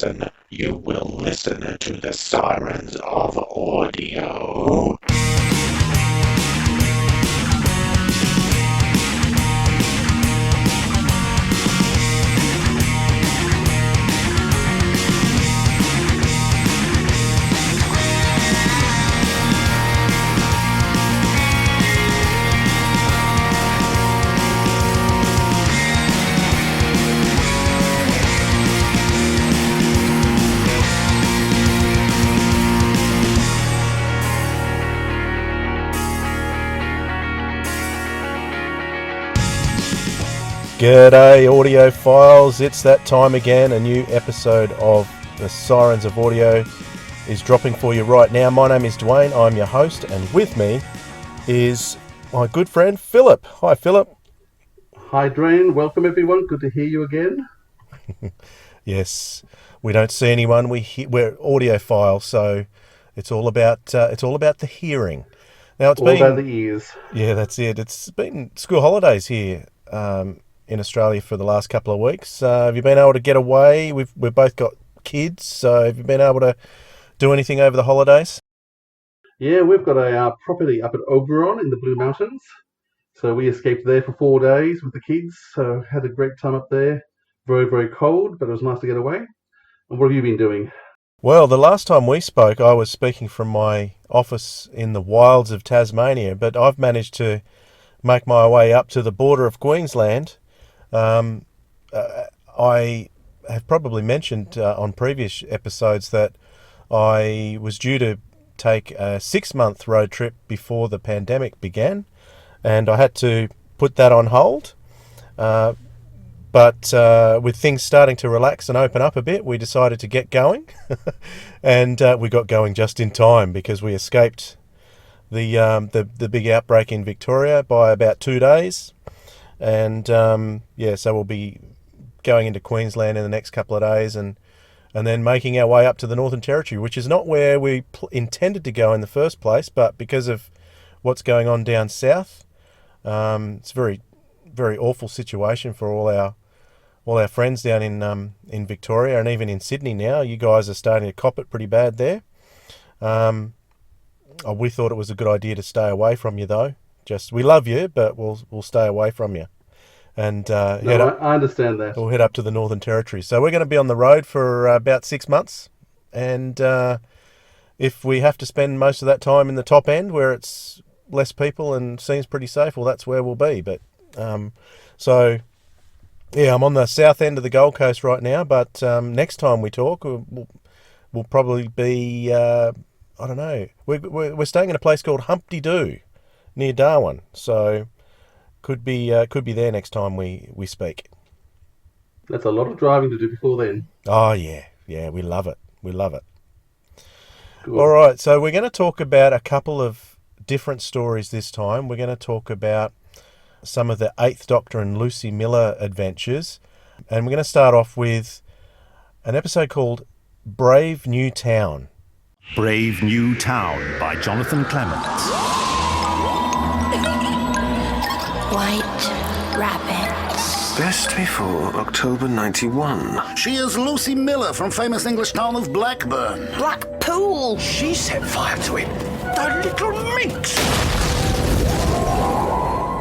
listen, you will listen to the Sirens of Audio. G'day audiophiles, it's that time again. A new episode of the Sirens of Audio is dropping for you right now. My name is Dwayne, I'm your host, and with me is my good friend Philip. Hi Philip. Hi Dwayne, welcome everyone, good to hear you again. Yes, we don't see anyone, we're audiophiles, so it's all about the hearing. Now it's been about the ears. Yeah, that's it. It's been school holidays here in Australia for the last couple of weeks. Have you been able to get away? We've both got kids, so have you been able to do anything over the holidays? Yeah, we've got a property up at Wirrn in the Blue Mountains. So we escaped there for 4 days with the kids. So had a great time up there. Very, very cold, but it was nice to get away. And what have you been doing? Well, the last time we spoke, I was speaking from my office in the wilds of Tasmania, but I've managed to make my way up to the border of Queensland. I have probably mentioned on previous episodes that I was due to take a 6-month road trip before the pandemic began, and I had to put that on hold. But with things starting to relax and open up a bit, we decided to get going, and we got going just in time because we escaped the big outbreak in Victoria by about 2 days. And so we'll be going into Queensland in the next couple of days and then making our way up to the Northern Territory, which is not where we intended to go in the first place, but because of what's going on down south, it's a very, very awful situation for all our friends down in Victoria and even in Sydney now. You guys are starting to cop it pretty bad there. We thought it was a good idea to stay away from you, though. We love you, but we'll stay away from you. And I understand that. We'll head up to the Northern Territory. So we're going to be on the road for about 6 months. And if we have to spend most of that time in the top end where it's less people and seems pretty safe, well, that's where we'll be. But I'm on the south end of the Gold Coast right now. But next time we talk, we'll probably be, I don't know. We're staying in a place called Humpty Doo near Darwin. So could be there next time we speak. That's a lot of driving to do before then. Oh yeah, we love it. Good. All right, so we're going to talk about a couple of different stories this time. We're going to talk about some of the 8th Doctor and Lucie Miller adventures, and we're going to start off with an episode called Brave New Town. Brave New Town by Jonathan Clements. White rabbits. Best before October 91. She is Lucie Miller from famous English town of Blackburn. Blackpool. She set fire to it. The little minx.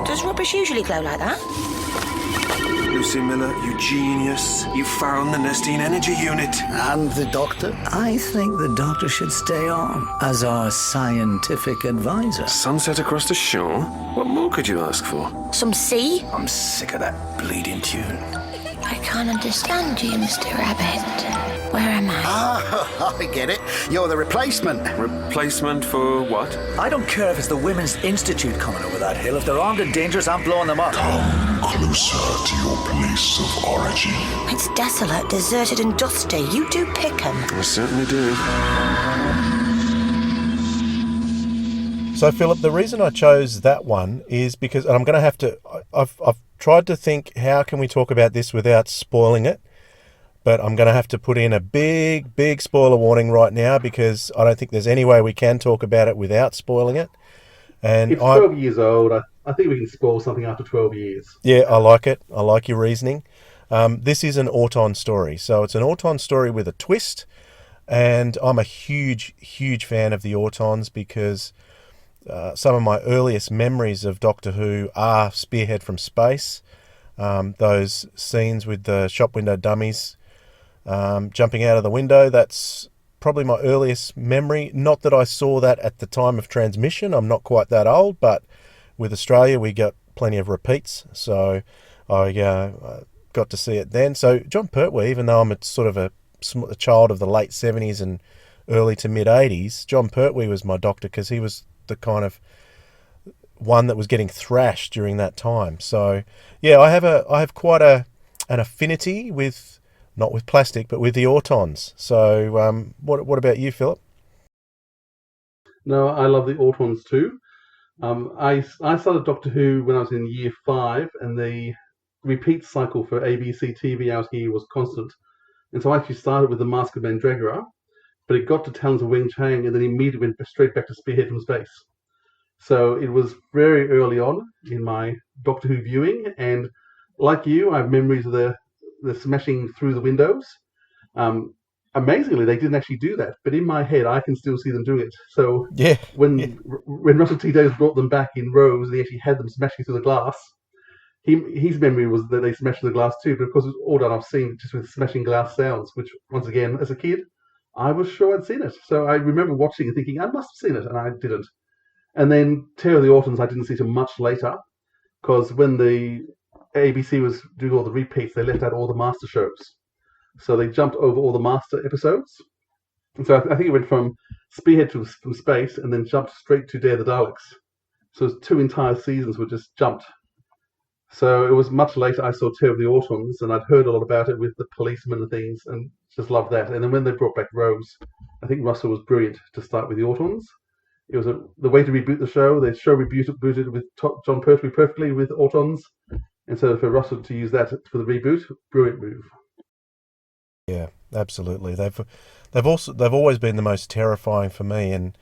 Does rubbish usually glow like that? Lucie Miller, you genius. You found the Nestine Energy Unit. And the doctor? I think the doctor should stay on as our scientific advisor. Sunset across the shore? What more could you ask for? Some sea? I'm sick of that bleeding tune. I can't understand you, Mr. Rabbit. Where am I? Ah, I get it. You're the replacement. Replacement for what? I don't care if it's the Women's Institute coming over that hill. If they're armed and dangerous, I'm blowing them up. Come closer to your place of origin. It's desolate, deserted and dusty. You do pick 'em. I certainly do. So, Philip, the reason I chose that one is because, and I'm going to have to, I've tried to think, how can we talk about this without spoiling it? But I'm going to have to put in a big spoiler warning right now because I don't think there's any way we can talk about it without spoiling it. And it's 12 years old. I think we can spoil something after 12 years. Yeah, I like it. I like your reasoning. This is an Auton story. So it's an Auton story with a twist. And I'm a huge, huge fan of the Autons because some of my earliest memories of Doctor Who are Spearhead from Space. Those scenes with the shop window dummies jumping out of the window, that's probably my earliest memory. Not that I saw that at the time of transmission. I'm not quite that old, but with Australia, we got plenty of repeats. So I got to see it then. So John Pertwee, even though I'm a sort of a child of the late 70s and early to mid 80s, John Pertwee was my Doctor because he was the kind of one that was getting thrashed during that time. So yeah, I have quite an affinity with, not with plastic, but with the Autons. So what about you, Philip? No, I love the Autons too. I started Doctor Who when I was in year 5, and the repeat cycle for ABC TV out here was constant. And so I actually started with the Mask of Mandragora, but it got to Talons of Wing Chang and then immediately went straight back to Spearhead from Space. So it was very early on in my Doctor Who viewing, and like you, I have memories of the smashing through the windows. Amazingly, they didn't actually do that, but in my head, I can still see them doing it. So Yeah. when Russell T Davies brought them back in rows, and he actually had them smashing through the glass. His memory was that they smashed the glass too, but of course it was all done off scene, just with smashing glass sounds, which, once again, as a kid, I was sure I'd seen it. So I remember watching and thinking, I must have seen it, and I didn't. And then Terror of the Autons I didn't see till much later, because when the ABC was doing all the repeats, they left out all the master shows. So they jumped over all the master episodes. And so I think it went from Spearhead from Space and then jumped straight to Dare the Daleks. So 2 entire seasons were just jumped. So it was much later I saw Terror of the Autons, and I'd heard a lot about it with the policemen and things, and just loved that. And then when they brought back Rose, I think Russell was brilliant to start with the Autons. It was the way to reboot the show. The show rebooted with John Pertwee perfectly with Autons, and so for Russell to use that for the reboot, brilliant move. Yeah, absolutely. They've always been the most terrifying for me, and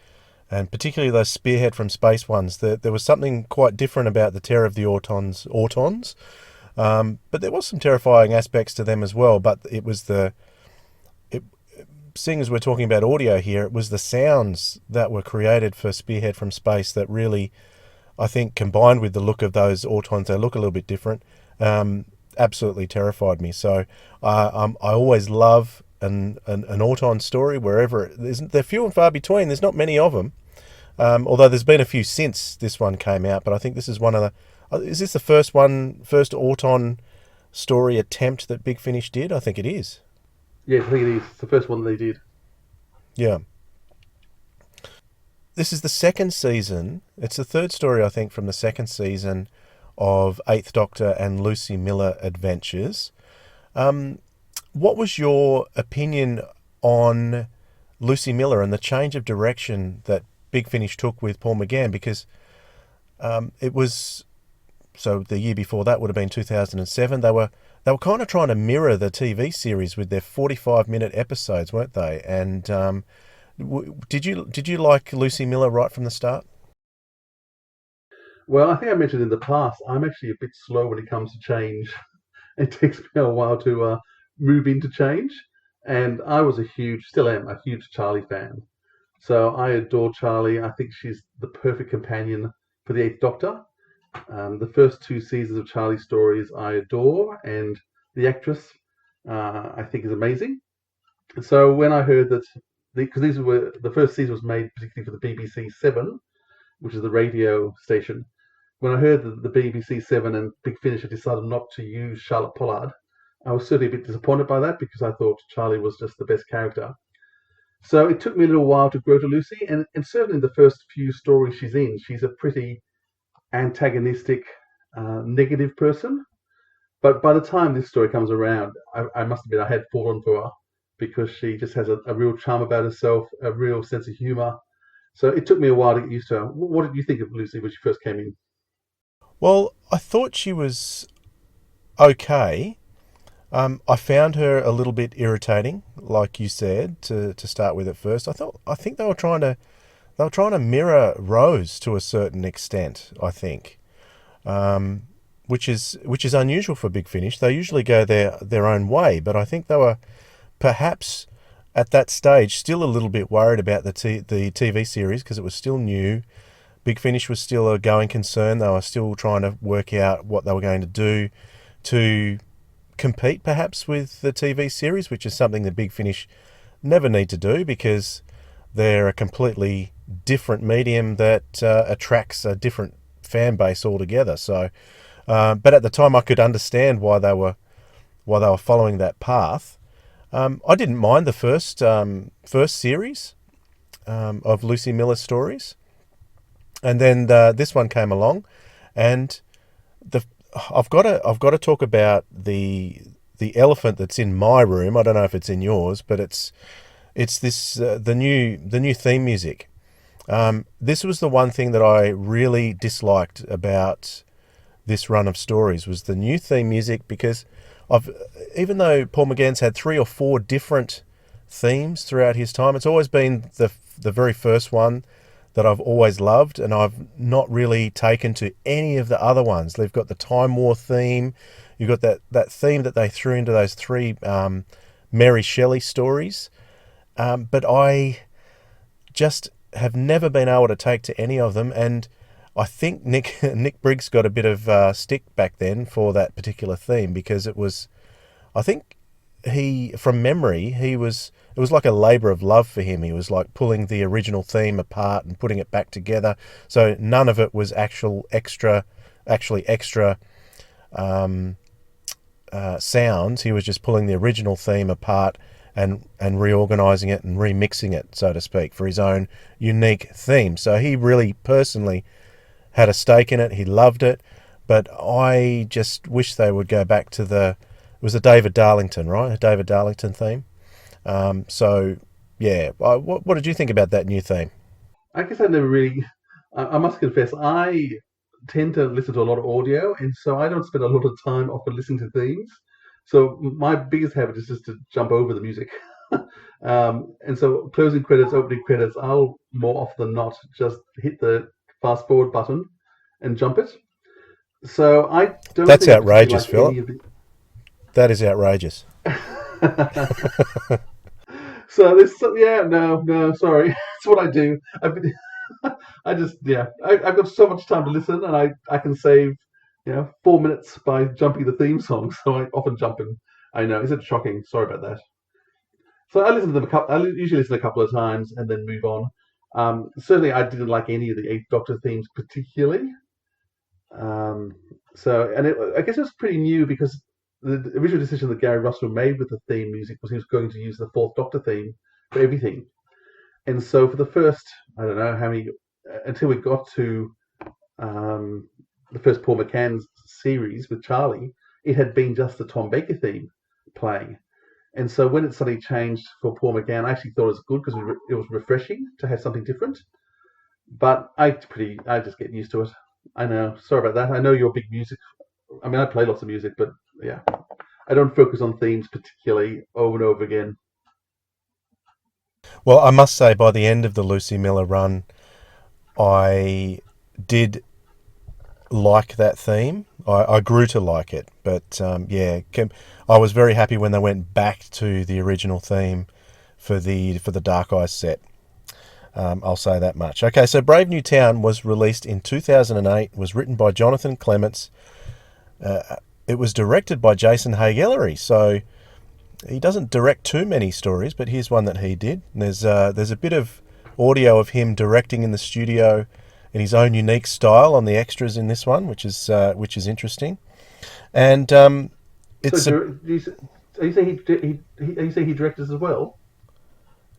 particularly those Spearhead from Space ones. There was something quite different about the Terror of the Autons, but there was some terrifying aspects to them as well. But it was seeing as we're talking about audio here, it was the sounds that were created for Spearhead from Space that really, I think, combined with the look of those Autons, they look a little bit different, absolutely terrified me. So I always love an Auton story wherever they're few and far between. There's not many of them, although there's been a few since this one came out. But I think this is one of the. Is this the first Auton story attempt that Big Finish did? I think it is. Yes, I think it is. It's the first one they did. Yeah. This is the second season. It's the third story, I think, from the second season of 8th Doctor and Lucie Miller Adventures. What was your opinion on Lucie Miller and the change of direction that Big Finish took with Paul McGann? Because it was... So the year before that would have been 2007. They were kind of trying to mirror the TV series with their 45-minute episodes, weren't they? And did you like Lucie Miller right from the start? Well, I think I mentioned in the past, I'm actually a bit slow when it comes to change. It takes me a while to move into change. And I was still am a huge Charlie fan. So I adore Charlie. I think she's the perfect companion for the 8th Doctor. The first 2 seasons of Charlie's stories I adore, and the actress I think is amazing. So when I heard that, because the first season was made particularly for the BBC 7, which is the radio station. When I heard that the BBC 7 and Big Finish had decided not to use Charlotte Pollard, I was certainly a bit disappointed by that, because I thought Charlie was just the best character. So it took me a little while to grow to Lucie, and certainly in the first few stories she's in, she's a pretty antagonistic, negative person. But by the time this story comes around, I must admit I had fallen for her, because she just has a real charm about herself, a real sense of humour. So it took me a while to get used to her. What did you think of Lucie when she first came in? Well, I thought she was okay. I found her a little bit irritating, like you said, to start with at first. I think they were trying to mirror Rose to a certain extent, I think. which is unusual for Big Finish. They usually go their own way, but I think they were perhaps at that stage still a little bit worried about the TV series because it was still new. Big Finish was still a going concern. They were still trying to work out what they were going to do to compete perhaps with the TV series, which is something that Big Finish never need to do because they're a completely different medium that attracts a different fan base altogether. So, but at the time I could understand why they were following that path. I didn't mind the first series of Lucie Miller stories, and then this one came along, and I've got to talk about the elephant that's in my room. I don't know if it's in yours, but it's this the new theme music. This was the one thing that I really disliked about this run of stories was the new theme music, because even though Paul McGann's had 3 or 4 different themes throughout his time, it's always been the very first one that I've always loved, and I've not really taken to any of the other ones. They've got the Time War theme, you've got that theme that they threw into those 3 Mary Shelley stories, but I just have never been able to take to any of them, and I think Nick Briggs got a bit of stick back then for that particular theme, because it was, I think from memory, it was like a labour of love for him. He was like pulling the original theme apart and putting it back together, so none of it was actually extra sounds. He was just pulling the original theme apart and reorganising it and remixing it, so to speak, for his own unique theme. So he really personally had a stake in it. He loved it, but I just wish they would go back to it was a David Darlington, right? A David Darlington theme. So yeah, what did you think about that new theme? I guess I never really. I must confess, I tend to listen to a lot of audio, and so I don't spend a lot of time often listening to themes. So my biggest habit is just to jump over the music. And so closing credits, opening credits, I'll more often than not just hit the fast forward button and jump it. So I don't. That's think outrageous, like Philip. That is outrageous. So this, no, sorry. It's what I do. I've got so much time to listen, and I can save 4 minutes by jumping the theme song. So I often jump in. I know, is it shocking? Sorry about that. So I listen to them I usually listen a couple of times and then move on. Certainly, I didn't like any of the 8th Doctor themes particularly. I guess it was pretty new because the original decision that Gary Russell made with the theme music was he was going to use the 4th Doctor theme for everything. And so for the first, I don't know how many, until we got to the first Paul McGann series with Charlie, it had been just the Tom Baker theme playing. And so when it suddenly changed for Paul McGann, I actually thought it was good because it was refreshing to have something different. But I just get used to it. I know. Sorry about that. I know you're a big music. I mean, I play lots of music, but yeah, I don't focus on themes particularly over and over again. Well, I must say, by the end of the Lucie Miller run, I did like that theme. I grew to like it, but I was very happy when they went back to the original theme for the Dark Eyes set. I'll say that much. Okay, so Brave New Town was released in 2008, was written by Jonathan Clements. It was directed by Jason Haig-Ellery, so he doesn't direct too many stories, but here's one that he did. And there's a bit of audio of him directing in the studio in his own unique style on the extras in this one, which is interesting. And it's. So, are you saying he directed as well?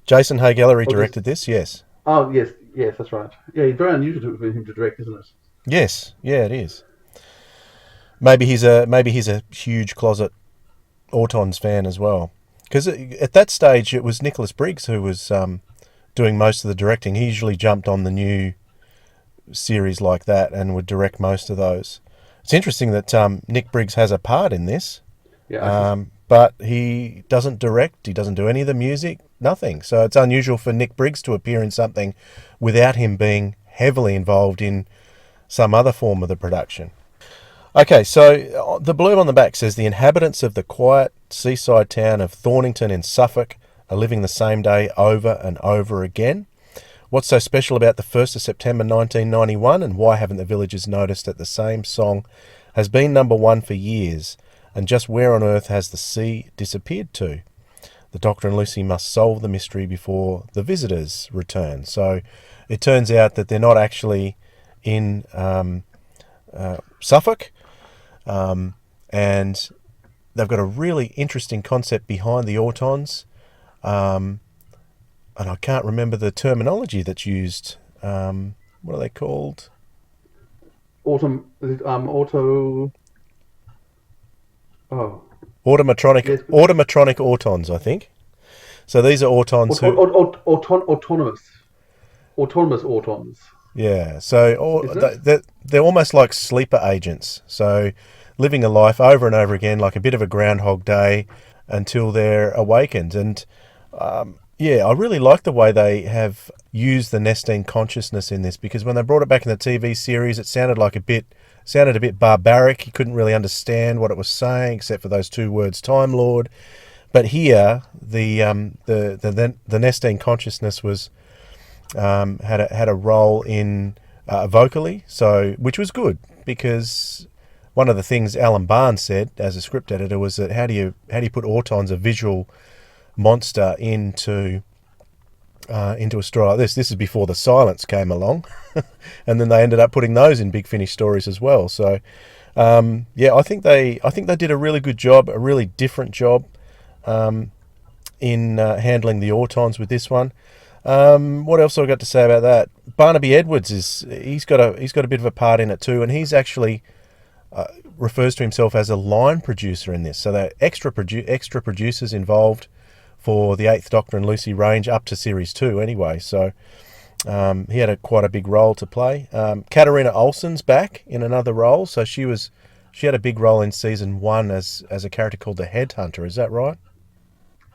Jason Haig-Ellery directed this, yes. Oh, yes, that's right. Yeah, very unusual for him to direct, isn't it? Yes, yeah, it is. Maybe he's a huge closet Autons fan as well, because at that stage it was Nicholas Briggs who was doing most of the directing. He usually jumped on the new series like that and would direct most of those. It's interesting that Nick Briggs has a part in this. Yeah. But he doesn't direct, he doesn't do any of the music, nothing. So it's unusual for Nick Briggs to appear in something without him being heavily involved in some other form of the production. Okay, so the blurb on the back says the inhabitants of the quiet seaside town of Thornington in Suffolk are living the same day over and over again. What's so special about the 1st of September 1991, and why haven't the villagers noticed that the same song has been number one for years? And just where on earth has the sea disappeared to? The Doctor and Lucy must solve the mystery before the visitors return. So it turns out that they're not actually in Suffolk, and they've got a really interesting concept behind the Autons, and I can't remember the terminology that's used. What are they called? Auto. Oh. Automatronic, Yes. automatronic Autons, I think. So these are Autons who... Autonomous Autons. Yeah, so Isn't it? they're almost like sleeper agents. So living a life over and over again, like a bit of a Groundhog Day, until they're awakened. And yeah, I really like the way they have used the Nestene consciousness in this, because when they brought it back in the TV series, it sounded a bit barbaric. You couldn't really understand what it was saying, except for those two words, Time Lord. But here, the Nestene consciousness was had a role in vocally, so which was good, because one of the things Alan Barnes said as a script editor was that how do you put Autons, a visual monster, into a story like this? This is before the Silence came along, and then they ended up putting those in Big Finish stories as well. So yeah, I think they did a really good job, a really different job in handling the Autons with this one. What else have I got to say about that? Barnaby Edwards he's got a bit of a part in it too, and he's actually refers to himself as a line producer in this. So there are extra producers involved for the 8th Doctor and Lucy range up to Series 2 anyway. So he had quite a big role to play. Katarina Olsen's back in another role. So she had a big role in Season 1 as a character called the Headhunter. Is that right?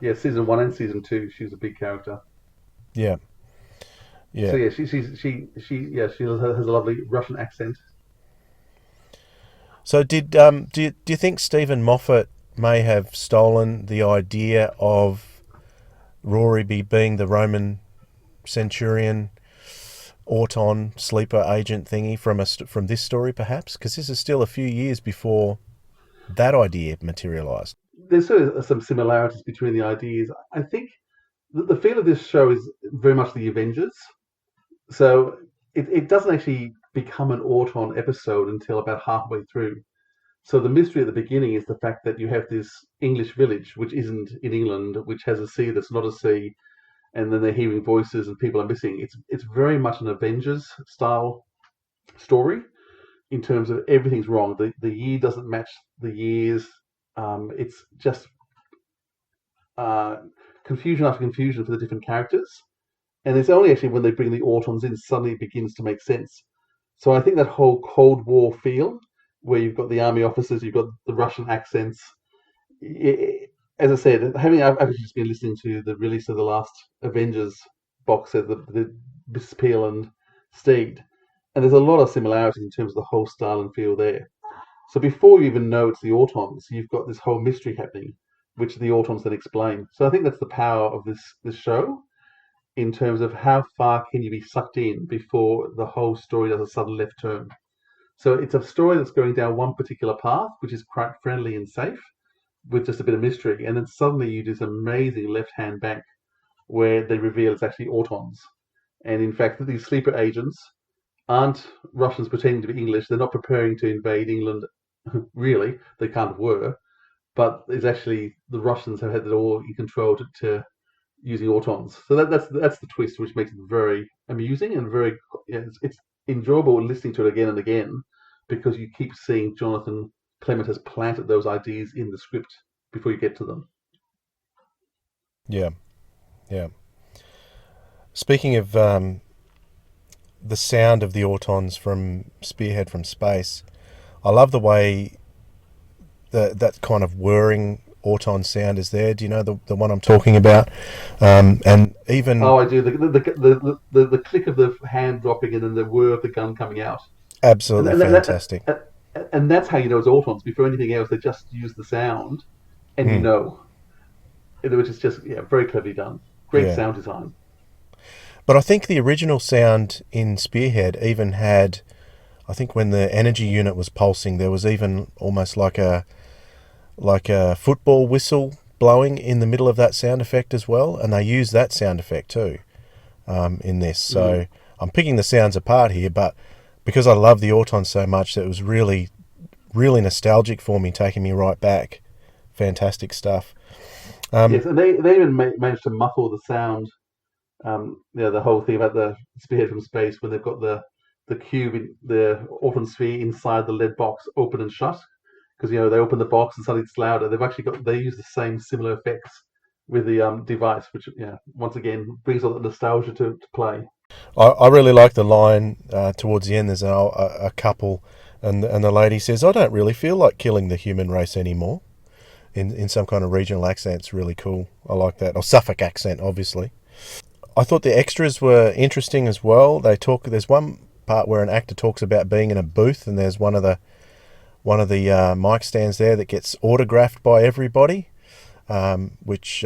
Yeah, Season 1 and Season 2, she's a big character. Yeah. Yeah. So yeah, she has a lovely Russian accent. So do you think Stephen Moffat may have stolen the idea of Rory being the Roman centurion Auton sleeper agent thingy from this story, perhaps? Because this is still a few years before that idea materialised. There's sort of some similarities between the ideas. I think the feel of this show is very much the Avengers. So it doesn't actually become an Auton episode until about halfway through. So the mystery at the beginning is the fact that you have this English village, which isn't in England, which has a sea that's not a sea, and then they're hearing voices and people are missing. It's very much an Avengers style story in terms of everything's wrong. The year doesn't match the years. It's just confusion after confusion for the different characters. And it's only actually when they bring the Autons in suddenly it begins to make sense. So I think that whole Cold War feel, where you've got the army officers, you've got the Russian accents. As I said, I've actually just been listening to the release of the last Avengers box set, the Miss Peel and Steed, and there's a lot of similarities in terms of the whole style and feel there. So before you even know it's the Autons, you've got this whole mystery happening, which the Autons then explain. So I think that's the power of this show, in terms of how far can you be sucked in before the whole story does a sudden left turn. So it's a story that's going down one particular path, which is quite friendly and safe, with just a bit of mystery, and then suddenly you do this amazing left-hand bank where they reveal it's actually Autons. And in fact, these sleeper agents aren't Russians pretending to be English. They're not preparing to invade England, really. They kind of were. But it's actually the Russians have had it all in control to using Autons. So that's the twist, which makes it very amusing and very... Yeah, it's enjoyable listening to it again and again, because you keep seeing Jonathan Clement has planted those ideas in the script before you get to them. Yeah. Speaking of the sound of the Autons from Spearhead from Space, I love the way that kind of whirring Auton sound is there. Do you know the one I'm talking about? And even... Oh, I do. The click of the hand dropping and then the whir of the gun coming out. Absolutely fantastic. And that's how you know it's Autons. Before anything else, they just use the sound, and you Mm, know, which is just very cleverly done. Great yeah. sound design. But I think the original sound in Spearhead even had, I think when the energy unit was pulsing, there was even almost like a football whistle blowing in the middle of that sound effect as well, and they use that sound effect too in this. So I'm picking the sounds apart here, but because I love the Autons so much, that it was really, really nostalgic for me, taking me right back. Fantastic stuff. Yes, and they even managed to muffle the sound. The whole thing about the spearhead from space when they've got the cube, the Auton sphere inside the lead box, open and shut. Because they open the box and suddenly it's louder. They use the same similar effects with the device, which once again brings all the nostalgia to play. I really like the line towards the end. There's a couple, and the lady says, "I don't really feel like killing the human race anymore." In some kind of regional accent. It's really cool. I like that. Or Suffolk accent, obviously. I thought the extras were interesting as well. There's one part where an actor talks about being in a booth, and there's one of the mic stands there that gets autographed by everybody, which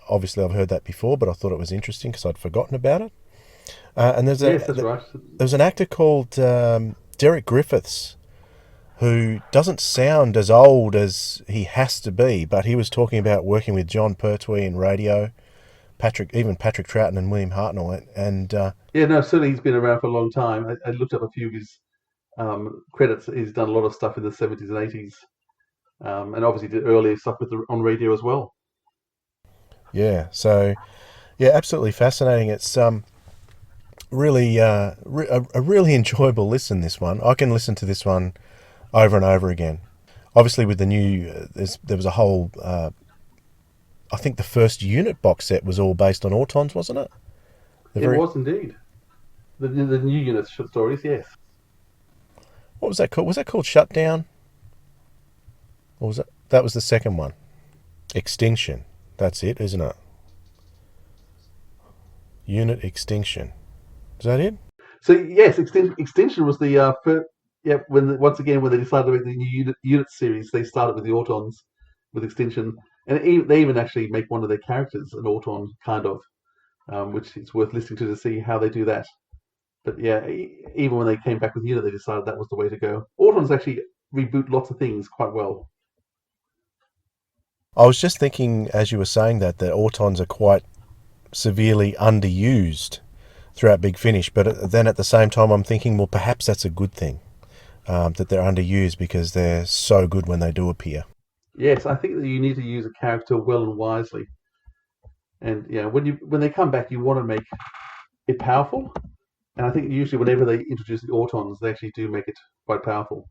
obviously I've heard that before, but I thought it was interesting because I'd forgotten about it. And Yes, that's right. There's an actor called Derek Griffiths who doesn't sound as old as he has to be, but he was talking about working with John Pertwee in radio, Patrick Troughton and William Hartnell, and No, certainly he's been around for a long time. I looked up a few of his credits. He's done a lot of stuff in the 70s and 80s, and obviously did earlier stuff on radio as well. yeah, so yeah, absolutely fascinating. It's really a really enjoyable listen. This one, I can listen to this one over and over again. Obviously, with the new, there was a whole. I think the first unit box set was all based on Autons, wasn't it? It was indeed. The new unit stories, yes. What was that called? Was that called Shutdown? Or was that was the second one? Extinction. That's it, isn't it? Unit Extinction. Is that it? So yes, Extinction was the first. Yeah, once again when they decided to make the new unit series, they started with the Autons, with Extinction, and they even actually make one of their characters an Auton, kind of, which it's worth listening to see how they do that. But yeah, even when they came back with Unit, they decided that was the way to go. Autons actually reboot lots of things quite well. I was just thinking, as you were saying that Autons are quite severely underused throughout Big Finish, but then at the same time I'm thinking, well, perhaps that's a good thing, that they're underused because they're so good when they do appear. Yes, I think that you need to use a character well and wisely. And when they come back, you want to make it powerful. And I think usually whenever they introduce the Autons, they actually do make it quite powerful.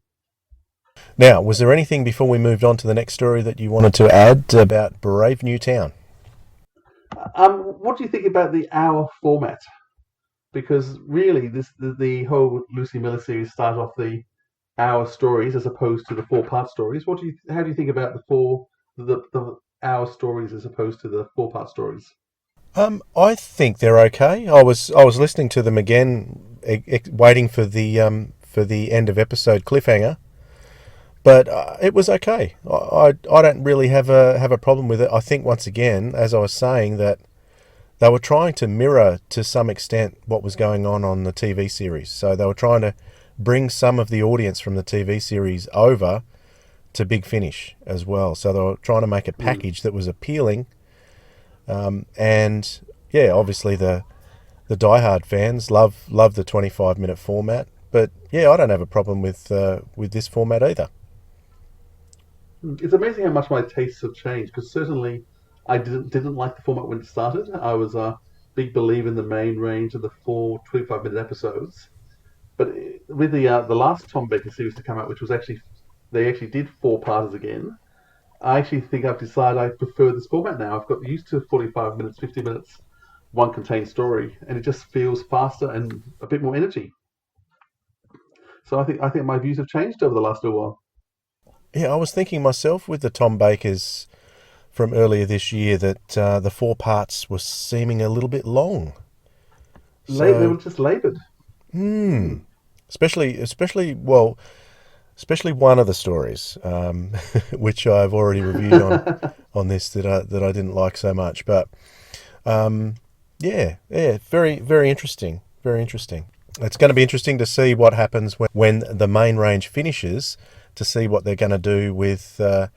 Now, was there anything before we moved on to the next story that you wanted to add about Brave New Town? What do you think about the hour format? Because really, the whole Lucie Miller series started off the hour stories as opposed to the 4-part stories. How do you think about the hour stories as opposed to the 4-part stories? I think they're okay. I was listening to them again, waiting for the end of episode cliffhanger, but it was okay. I don't really have a problem with it. I think once again, as I was saying, that they were trying to mirror to some extent what was going on the TV series. So they were trying to bring some of the audience from the TV series over to Big Finish as well. So they were trying to make a package that was appealing. And yeah, obviously the diehard fans love the 25-minute format. But yeah, I don't have a problem with this format either. It's amazing how much my tastes have changed, because certainly I didn't like the format when it started. I was a big believer in the main range of the 4 25-minute episodes. But with the last Tom Baker series to come out, which was they actually did 4-parters again, I actually think I've decided I prefer this format now. I've got used to 45 minutes, 50 minutes, one contained story, and it just feels faster and a bit more energy. So I think my views have changed over the last little while. Yeah, I was thinking myself with the Tom Bakers from earlier this year that the 4 parts were seeming a little bit long. They were just laboured. Especially well, especially one of the stories, which I've already reviewed on this that I didn't like so much. But very, very interesting. Very interesting. It's going to be interesting to see what happens when the main range finishes, to see what they're going to do with the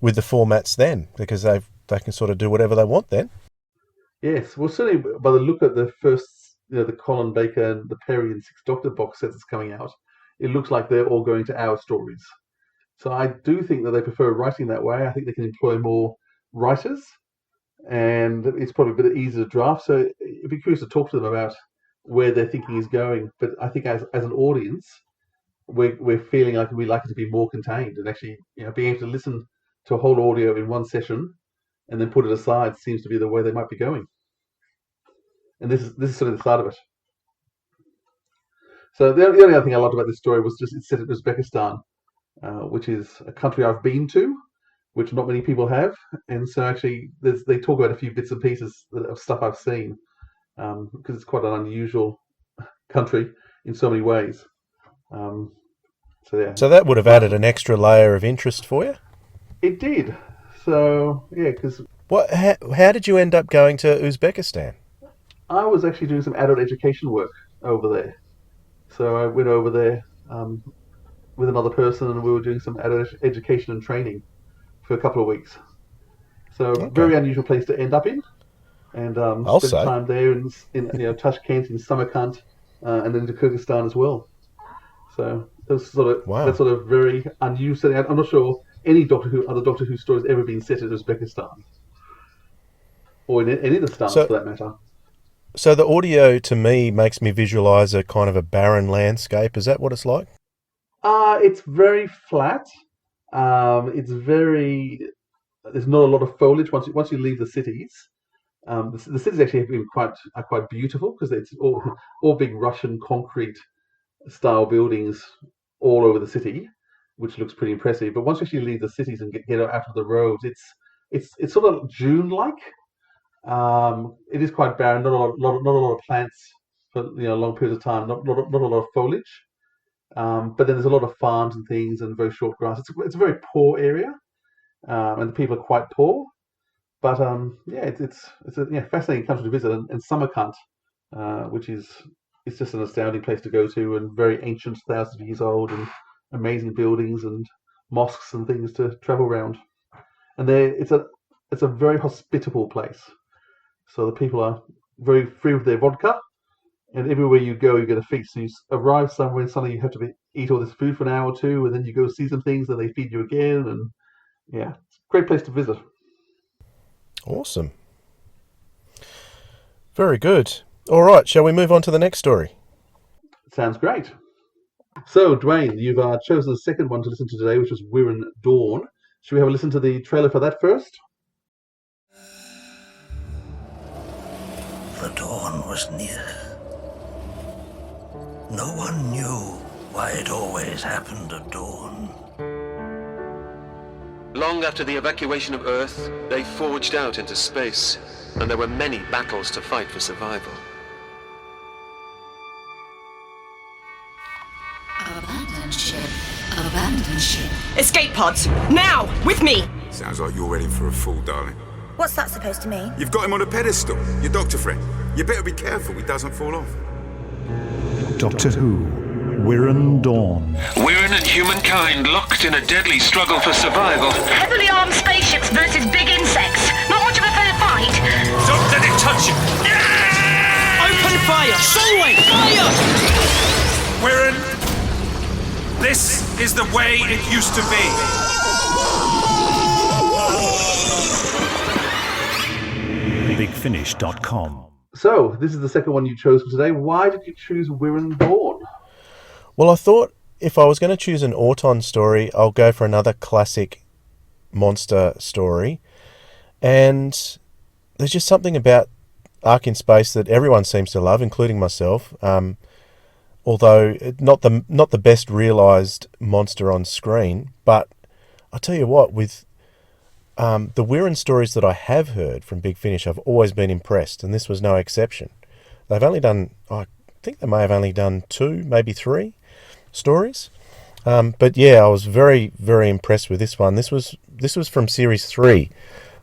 formats then, because they can sort of do whatever they want then. Yes, well, certainly by the look at the first, the Colin Baker and the Perry and Six Doctor box sets that's coming out, it looks like they're all going to our stories. So I do think that they prefer writing that way. I think they can employ more writers, and it's probably a bit easier to draft. So it'd be curious to talk to them about where their thinking is going. But I think as an audience, we're feeling like we like it to be more contained, and actually, being able to listen to a whole audio in one session and then put it aside seems to be the way they might be going. And this is sort of the start of it. So the only other thing I loved about this story was just it's set in Uzbekistan, which is a country I've been to, which not many people have. And so actually they talk about a few bits and pieces of stuff I've seen, because it's quite an unusual country in so many ways. So that would have added an extra layer of interest for you? It did. So, yeah, because... How did you end up going to Uzbekistan? I was actually doing some adult education work over there. So I went over there with another person, and we were doing some adult education and training for a couple of weeks. So very unusual place to end up in. And spent time there in Tashkent, in Samarkand, and then to Kyrgyzstan as well. So it was that's sort of very unusual. I'm not sure any other Doctor Who story has ever been set in Uzbekistan, or in any of the stars for that matter. So the audio to me makes me visualise a kind of a barren landscape. Is that what it's like? It's very flat. There's not a lot of foliage once you leave the cities. The cities actually have been quite beautiful, because it's all big Russian concrete style buildings all over the city, which looks pretty impressive. But once you actually leave the cities and get out of the roads, it's sort of June-like. It is quite barren. Not a lot of plants for long periods of time. Not a lot of foliage. But then there's a lot of farms and things and very short grass. It's a very poor area, and the people are quite poor. But it's a fascinating country to visit. And Samarkand, which is just an astounding place to go to, and very ancient, thousands of years old, and amazing buildings and mosques and things to travel around. And it's a very hospitable place. So the people are very free with their vodka, and everywhere you go, you get a feast. So you arrive somewhere, and suddenly you have to eat all this food for an hour or two, and then you go see some things, and they feed you again. And it's a great place to visit. Awesome. Very good. All right, shall we move on to the next story? Sounds great. So, Dwayne, you've chosen the second one to listen to today, which was Wirrn Dawn. Should we have a listen to the trailer for that first? The dawn was near. No one knew why it always happened at dawn. Long after the evacuation of Earth, they forged out into space, and there were many battles to fight for survival. Abandon ship. Escape pods, now, with me! Sounds like you're ready for a fall, darling. What's that supposed to mean? You've got him on a pedestal, your doctor friend. You better be careful he doesn't fall off. Doctor Who, Wirrn Dawn. Wirrn and humankind locked in a deadly struggle for survival. Heavily armed spaceships versus big insects. Not much of a fair fight. Don't let it touch you! Open fire! Solway! Fire! Wirrn, this is the way it used to be. BigFinish.com. So, this is the second one you chose for today. Why did you choose Wirrn Dawn? Well, I thought if I was going to choose an Auton story, I'll go for another classic monster story. And there's just something about Ark in Space that everyone seems to love, including myself. Although not the best realised monster on screen. But I'll tell you what, with the Wirrn stories that I have heard from Big Finish, I've always been impressed, and this was no exception. They've only done, I think they may have only done 2, maybe 3 stories. But yeah, I was very, very impressed with this one. This was from Series 3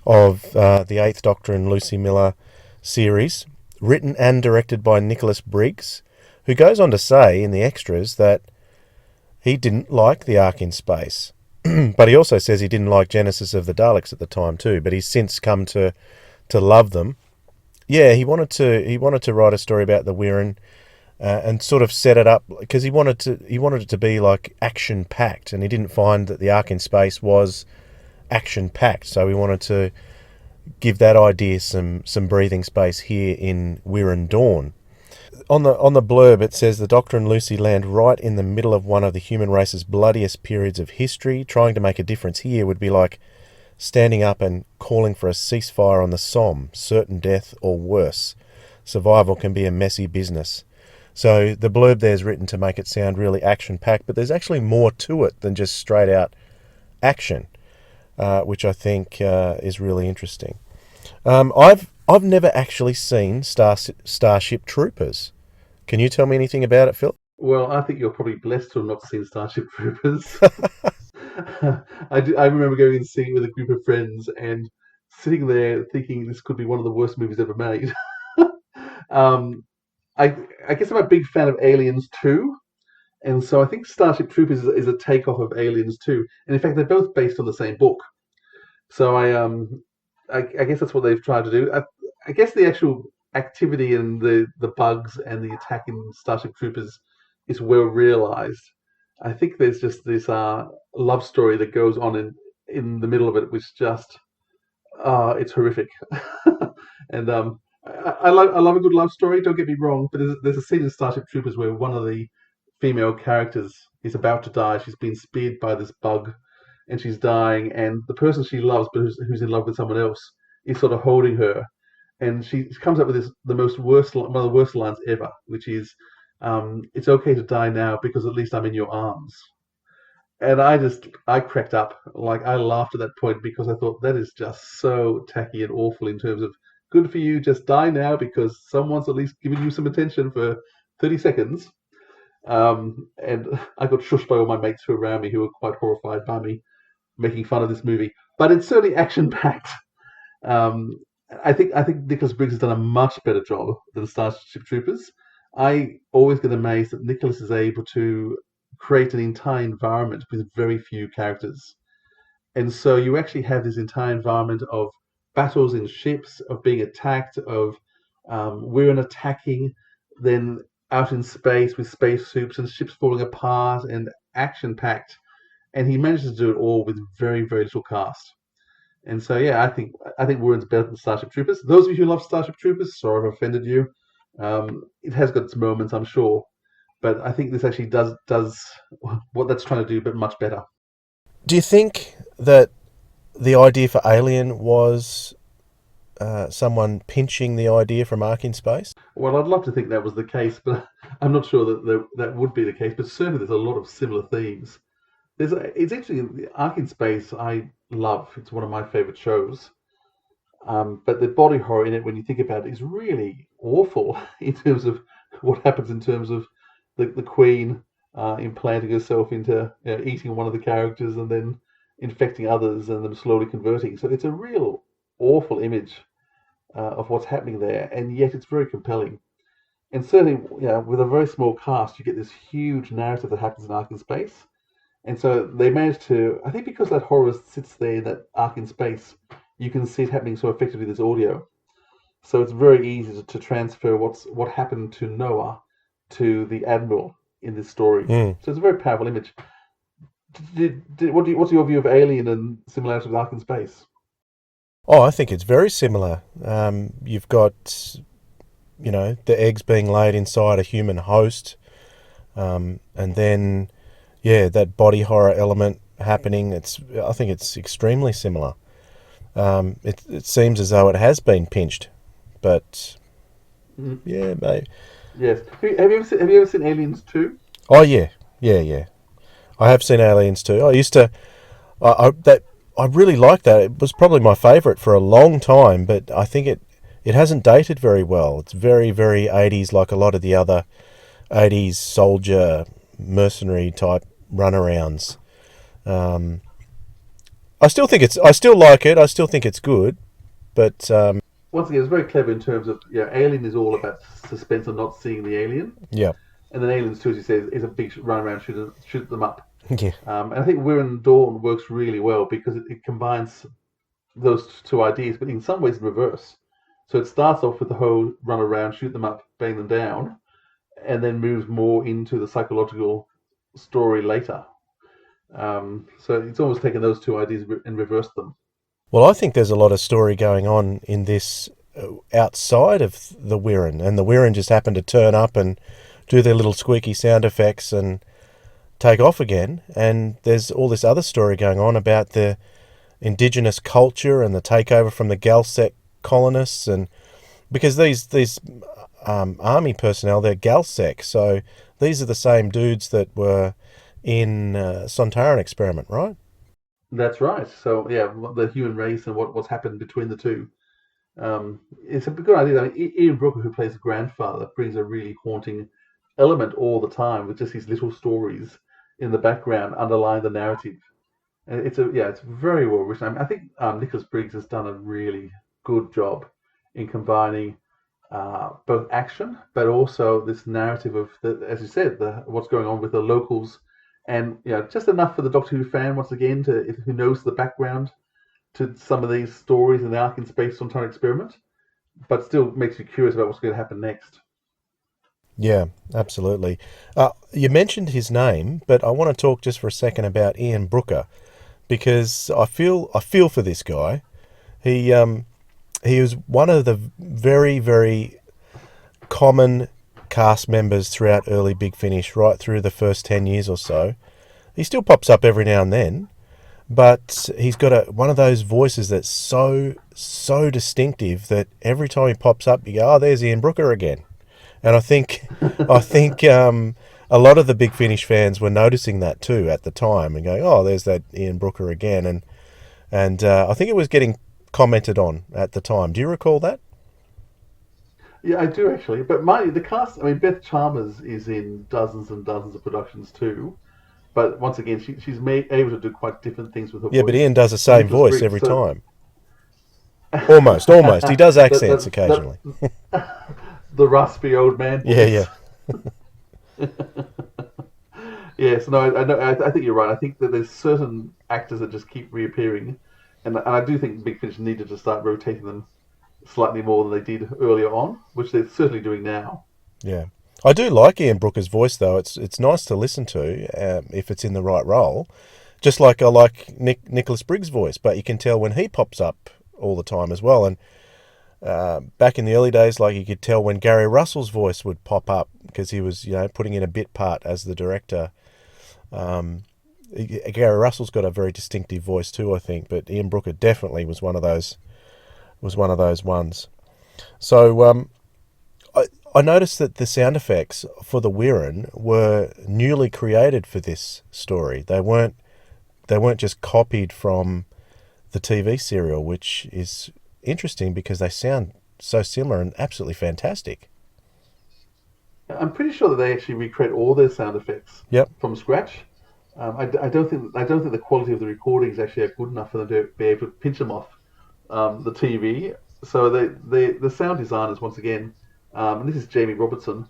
of the 8th Doctor and Lucie Miller series, written and directed by Nicholas Briggs, who goes on to say in the extras that he didn't like the Ark in Space. But he also says he didn't like Genesis of the Daleks at the time too, but he's since come to love them. Yeah, he wanted to write a story about the Wirrn and sort of set it up because he wanted it to be like action packed, and he didn't find that the Ark in Space was action packed, so he wanted to give that idea some breathing space here in Wirrn Dawn. On the blurb it says the Doctor and Lucie land right in the middle of one of the human race's bloodiest periods of history. Trying to make a difference here would be like standing up and calling for a ceasefire on the Somme, certain death or worse. Survival can be a messy business. So the blurb there is written to make it sound really action-packed, but there's actually more to it than just straight-out action, which I think is really interesting. I've never actually seen Starship Troopers. Can you tell me anything about it, Phil? Well, I think you're probably blessed to have not seen Starship Troopers. I remember going and seeing it with a group of friends and sitting there thinking this could be one of the worst movies ever made. I guess I'm a big fan of Aliens 2, and so I think Starship Troopers is a takeoff of Aliens 2. And in fact, they're both based on the same book. So I guess that's what they've tried to do. I guess the actual activity and the bugs and the attack in Starship Troopers is well realized. I think there's just this love story that goes on in the middle of it, which just it's horrific. And I love a good love story. Don't get me wrong, but there's a scene in Starship Troopers where one of the female characters is about to die. She's been speared by this bug, and she's dying. And the person she loves, but who's in love with someone else, is sort of holding her. And she comes up with one of the worst lines ever, which is, "It's okay to die now because at least I'm in your arms." And I cracked up. Like, I laughed at that point because I thought that is just so tacky and awful in terms of, good for you, just die now because someone's at least giving you some attention for 30 seconds. And I got shushed by all my mates who were around me who were quite horrified by me making fun of this movie. But it's certainly action-packed. I think Nicholas Briggs has done a much better job than Starship Troopers. I always get amazed that Nicholas is able to create an entire environment with very few characters. And so you actually have this entire environment of battles in ships, of being attacked, of Wirrn attacking, then out in space with spacesuits and ships falling apart and action-packed. And he manages to do it all with very, very little cast. And so, yeah, I think Wirrn's better than Starship Troopers. Those of you who love Starship Troopers, sorry if I've offended you. It has got its moments, I'm sure. But I think this actually does what that's trying to do, but much better. Do you think that the idea for Alien was someone pinching the idea from Ark in Space? Well, I'd love to think that was the case, but I'm not sure that would be the case. But certainly there's a lot of similar themes. It's interesting, Ark in Space I love. It's one of my favourite shows. But the body horror in it, when you think about it, is really awful in terms of what happens in terms of the Queen implanting herself into eating one of the characters and then infecting others and them slowly converting. So it's a real awful image of what's happening there, and yet it's very compelling. And certainly, with a very small cast, you get this huge narrative that happens in Ark in Space. And so they managed to, I think because that horror sits there in that Ark in Space, you can see it happening so effectively with this audio. So it's very easy to transfer what happened to Noah to the Admiral in this story. So it's a very powerful image. What's your view of Alien and similarity with Ark in Space? Oh, I think it's very similar. You've got, the eggs being laid inside a human host, and then, that body horror element happening. I think it's extremely similar. It seems as though it has been pinched, but maybe. Yes. Have you ever seen Aliens 2? Oh yeah. I have seen Aliens 2. I used to. I really liked that. It was probably my favourite for a long time, but I think it hasn't dated very well. It's very, very 80s, like a lot of the other 80s soldier mercenary type runarounds. I still like it. I still think it's good, but once again, it's very clever in terms of Alien is all about suspense of not seeing the alien. Yeah. And then Aliens 2, as you say, is a big runaround, shoot them up. Yeah. And I think Wirrn Dawn works really well because it combines those two ideas, but in some ways in reverse. So it starts off with the whole run around, shoot them up, bang them down, and then moves more into the psychological story later. So it's almost taken those two ideas and reversed them. Well, I think there's a lot of story going on in this outside of the Wirrn, and the Wirrn just happened to turn up and do their little squeaky sound effects and take off again. And there's all this other story going on about the indigenous culture and the takeover from the Galsec colonists, and because these army personnel, they're Galsec, so these are the same dudes that were in Sontaran experiment, right? That's right. So yeah, the human race and what's happened between the two. It's a good idea. I mean, Ian Brooker, who plays the grandfather, brings a really haunting element all the time with just these little stories in the background underlying the narrative. And it's very well written. I mean, I think Nicholas Briggs has done a really good job in combining both action, but also this narrative of as you said, what's going on with the locals, and just enough for the Doctor Who fan once again who knows the background to some of these stories in the Ark in Space Sontaran experiment, but still makes you curious about what's going to happen next. Yeah, absolutely. You mentioned his name, but I want to talk just for a second about Ian Brooker, because I feel for this guy. He was one of the very, very common cast members throughout early Big Finish, right through the first 10 years or so. He still pops up every now and then, but he's got one of those voices that's so distinctive that every time he pops up, you go, "Oh, there's Ian Brooker again." And I think a lot of the Big Finish fans were noticing that too at the time and going, "Oh, there's that Ian Brooker again." And I think it was getting commented on at the time. Do you recall that? Yeah, I do actually. But the cast, I mean, Beth Chalmers is in dozens and dozens of productions too. But once again, she's able to do quite different things with her voice. Yeah, but Ian does the same voice every time. Almost. He does accents occasionally. The raspy old man voice. Yeah. Yes, no, I think you're right. I think that there's certain actors that just keep reappearing, and I do think Big Finish needed to start rotating them slightly more than they did earlier on, which they're certainly doing now. Yeah. I do like Ian Brooker's voice, though. It's nice to listen to if it's in the right role. Just like I like Nicholas Briggs' voice, but you can tell when he pops up all the time as well. And back in the early days, like you could tell when Gary Russell's voice would pop up because he was, putting in a bit part as the director. Gary Russell's got a very distinctive voice too, I think, but Ian Brooker definitely was one of those ones. So I noticed that the sound effects for the Wirrn were newly created for this story. They weren't just copied from the TV serial, which is interesting because they sound so similar and absolutely fantastic. I'm pretty sure that they actually recreate all their sound effects from scratch. I don't think the quality of the recordings actually are good enough for them to be able to pinch them off the TV. So the sound designers, once again, and this is Jamie Robertson,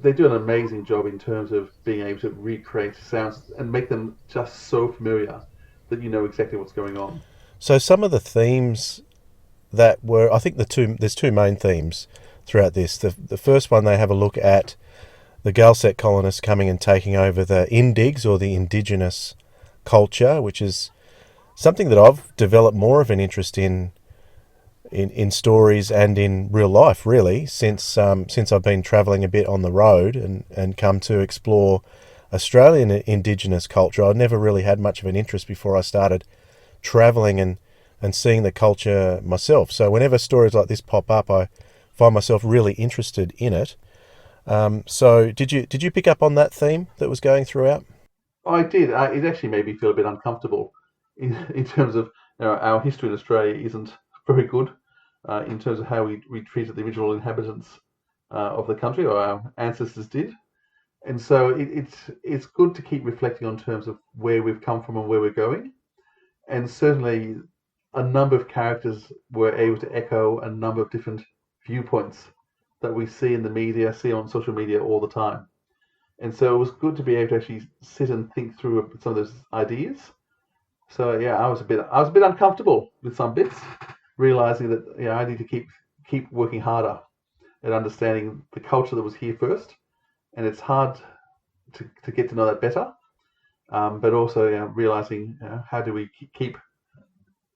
they do an amazing job in terms of being able to recreate sounds and make them just so familiar that you know exactly what's going on. So some of the themes that were, I think there's two main themes throughout this. The first one, they have a look at the Galsec colonists coming and taking over the Indigs, or the indigenous culture, which is something that I've developed more of an interest in stories and in real life, really, since I've been travelling a bit on the road and come to explore Australian indigenous culture. I'd never really had much of an interest before I started travelling and seeing the culture myself. So whenever stories like this pop up, I find myself really interested in it. So did you pick up on that theme that was going throughout? I did. It actually made me feel a bit uncomfortable in terms of our history in Australia isn't very good in terms of how we treated the original inhabitants of the country, or our ancestors did. And so it's good to keep reflecting on terms of where we've come from and where we're going. And certainly a number of characters were able to echo a number of different viewpoints that we see in the media, see on social media all the time. And so it was good to be able to actually sit and think through some of those ideas. So yeah, I was a bit uncomfortable with some bits, realizing that I need to keep working harder at understanding the culture that was here first, and it's hard to get to know that better. But also realizing how do we keep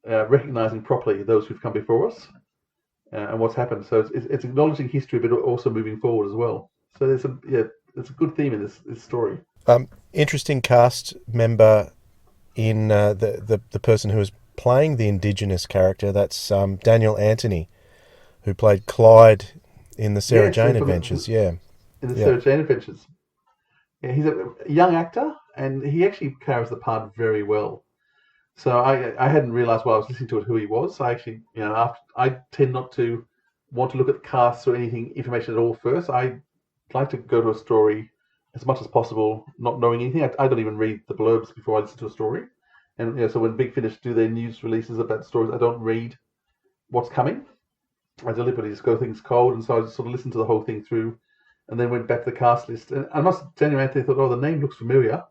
recognizing properly those who've come before us and what's happened. So it's acknowledging history, but also moving forward as well. So there's it's a good theme in this story. Interesting cast member in the person who was playing the Indigenous character. That's Daniel Anthony, who played Clyde in the Sarah Jane Adventures. In the Sarah Jane Adventures. Yeah, he's a young actor, and he actually carries the part very well. So I hadn't realised while I was listening to it who he was. I actually, I tend not to want to look at casts or information at all first. I like to go to a story as much as possible, not knowing anything. I don't even read the blurbs before I listen to a story. And so when Big Finish do their news releases about stories, I don't read what's coming. I deliberately just go things cold, and so I just sort of listened to the whole thing through, and then went back to the cast list. And I must Daniel Anthony thought, the name looks familiar.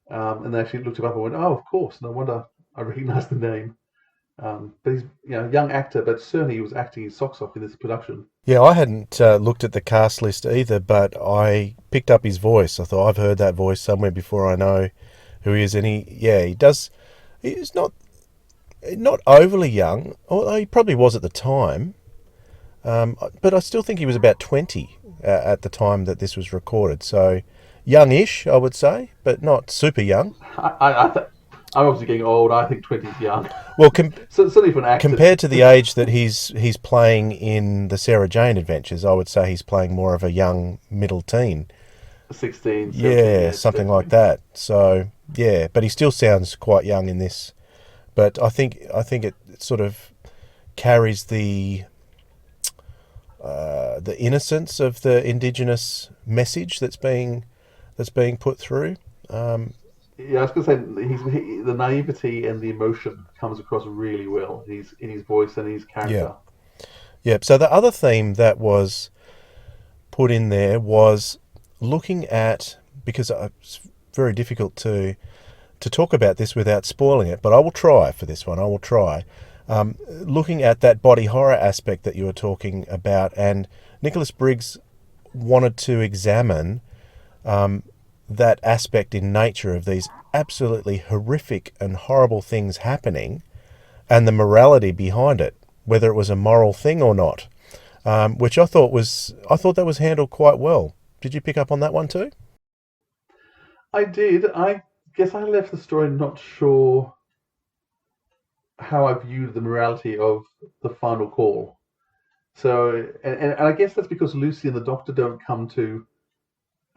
And they actually looked him up and went, oh, of course, no wonder I recognise the name. But he's a young actor, but certainly he was acting his socks off in this production. Yeah, I hadn't looked at the cast list either, but I picked up his voice. I thought, I've heard that voice somewhere before. I know who he is. And he does. He's not overly young, although he probably was at the time. But I still think he was about 20 at the time that this was recorded. So youngish, I would say, but not super young. I'm obviously getting old. I think 20 is young. Well, certainly for an actor. Compared to the age that he's playing in the Sarah Jane Adventures, I would say he's playing more of a young middle teen. 16, 17, yeah, something like that. So yeah, but he still sounds quite young in this. But I think it sort of carries the innocence of the Indigenous message that's being put through. Yeah, I was going to say the naivety and the emotion comes across really well in his voice and his character. Yeah. So the other theme that was put in there was looking at, because it's very difficult to talk about this without spoiling it, but I will try for this one. I will try. Looking at that body horror aspect that you were talking about, and Nicholas Briggs wanted to examine that aspect in nature of these absolutely horrific and horrible things happening and the morality behind it, whether it was a moral thing or not, which I thought that was handled quite well. Did you pick up on that one too? I did. I guess I left the story not sure how I viewed the morality of the final call. So, and I guess that's because Lucy and the Doctor don't come to.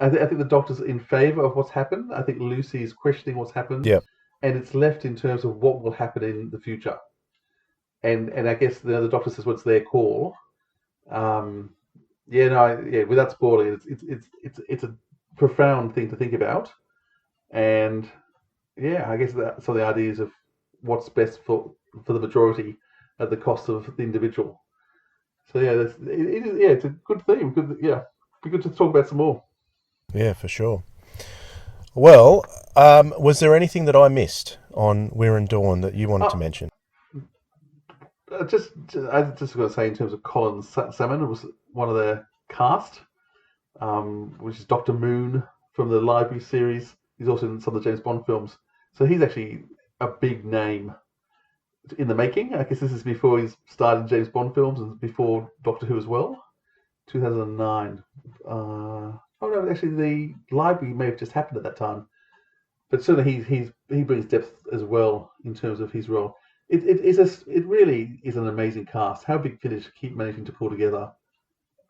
I think the Doctor's in favour of what's happened. I think Lucy is questioning what's happened. Yeah. And it's left in terms of what will happen in the future. And I guess the Doctor says what's their call. Without spoiling, it's a profound thing to think about. And yeah, I guess that's some of the ideas of what's best for the majority at the cost of the individual. So yeah, it's a good theme. Good, yeah, be good to talk about some more. Yeah, for sure. Well, was there anything that I missed on Wirrn Dawn that you wanted to mention? I just going to say in terms of Colin Salmon was one of the cast, which is Dr. Moon from the Library series. He's also in some of the James Bond films. So he's actually a big name in the making. I guess this is before he's started James Bond films and before Doctor Who as well. 2009. No, actually the Library may have just happened at that time. But certainly he brings depth as well in terms of his role. It really is an amazing cast. How Big Finish keep managing to pull together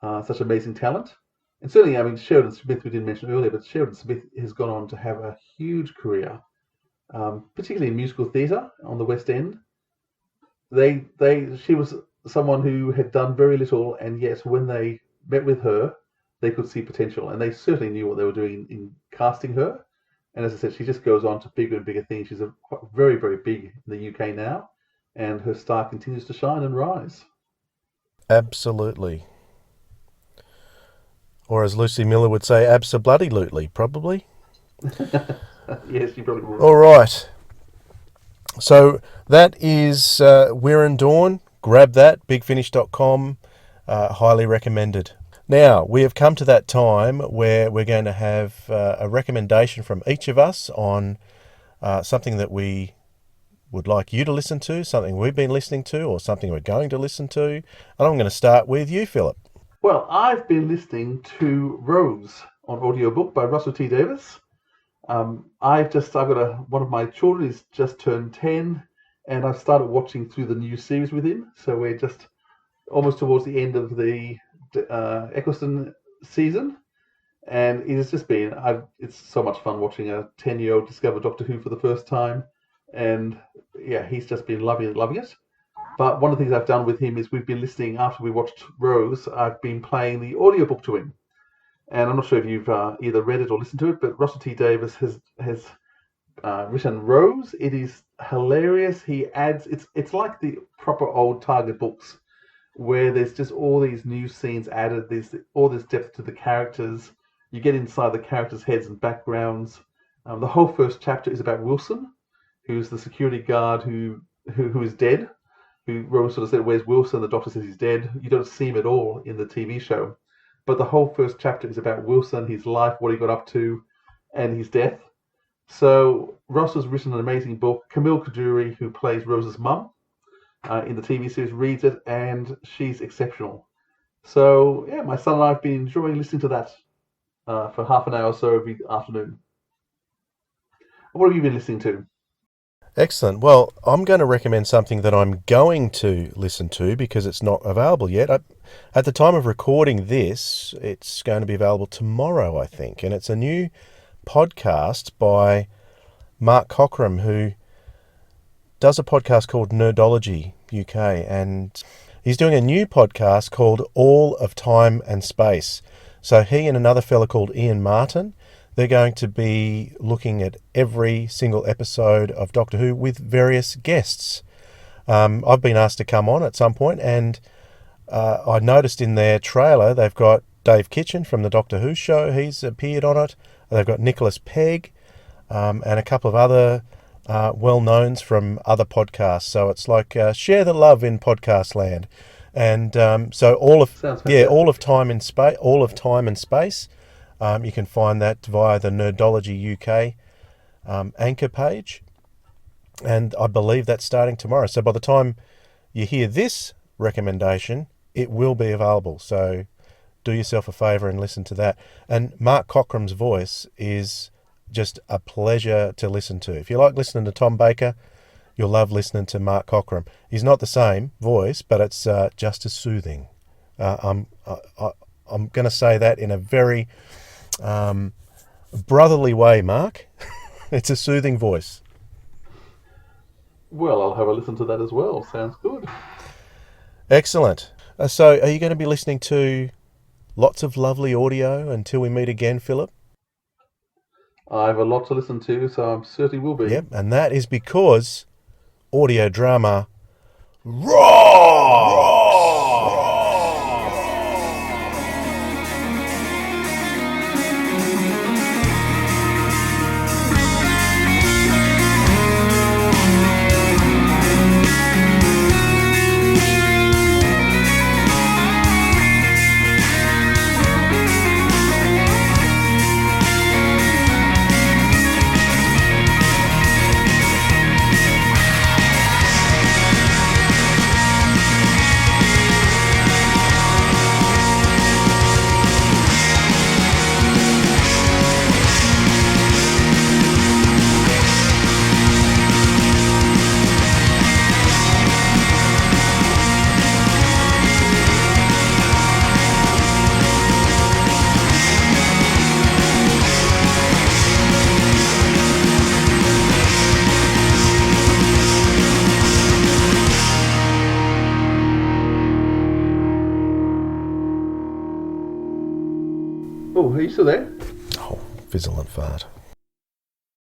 such amazing talent. And certainly, I mean, Sheridan Smith, we didn't mention earlier, but Sheridan Smith has gone on to have a huge career, particularly in musical theatre on the West End. She was someone who had done very little, and yet when they met with her, they could see potential, and they certainly knew what they were doing in casting her. And as I said, she just goes on to bigger and bigger things. She's very, very big in the UK now, and her star continues to shine and rise. Absolutely. Or as Lucie Miller would say, abso-bloody-lutely, probably. Yes, you probably would. All right. So that is Wirrn Dawn. Grab that, bigfinish.com. Highly recommended. Now, we have come to that time where we're going to have a recommendation from each of us on something that we would like you to listen to, something we've been listening to, or something we're going to listen to. And I'm going to start with you, Philip. Well, I've been listening to Rose on audiobook by Russell T Davies. One of my children is just turned 10, and I've started watching through the new series with him. So we're just almost towards the end of the Eccleston season, and it has just been it's so much fun watching a 10-year-old discover Doctor Who for the first time, and yeah, he's just been loving it. But one of the things I've done with him is we've been listening, after we watched Rose, I've been playing the audiobook to him, and I'm not sure if you've either read it or listened to it, but Russell T Davies has written Rose. It is hilarious. He adds, it's like the proper old Target books, where there's just all these new scenes added, there's all this depth to the characters. You get inside the characters' heads and backgrounds. The whole first chapter is about Wilson, who's the security guard who is dead. Who Rose sort of said, "Where's Wilson?" The Doctor says he's dead. You don't see him at all in the TV show, but the whole first chapter is about Wilson, his life, what he got up to, and his death. So Ross has written an amazing book. Camille Kaduri, who plays Rose's mum in the TV series, reads it, and she's exceptional. So yeah, my son and I have been enjoying listening to that for half an hour or so every afternoon. What have you been listening to? Excellent. Well, I'm going to recommend something that I'm going to listen to because it's not available yet. At the time of recording this, it's going to be available tomorrow, I think, and it's a new podcast by Mark Cockram, who does a podcast called Nerdology UK, and he's doing a new podcast called All of Time and Space. So he and another fella called Ian Martin, they're going to be looking at every single episode of Doctor Who with various guests. I've been asked to come on at some point, and I noticed in their trailer they've got Dave Kitchen from the Doctor Who show. He's appeared on it. They've got Nicholas Pegg and a couple of other well-knowns from other podcasts. So it's like share the love in podcast land. And so all of Time and Space. You can find that via the Nerdology UK anchor page, and I believe that's starting tomorrow. So by the time you hear this recommendation, it will be available. So do yourself a favour and listen to that. And Mark Cockram's voice is just a pleasure to listen to. If you like listening to Tom Baker, you'll love listening to Mark Cockram. He's not the same voice, but it's just as soothing. I'm going to say that in a very brotherly way, Mark. It's a soothing voice. Well, I'll have a listen to that as well. Sounds good. Excellent. So are you going to be listening to lots of lovely audio until we meet again, Philip? I have a lot to listen to, so I certainly will be. Yep, and that is because audio drama rocks! are you still there? Oh, fizzle and fart.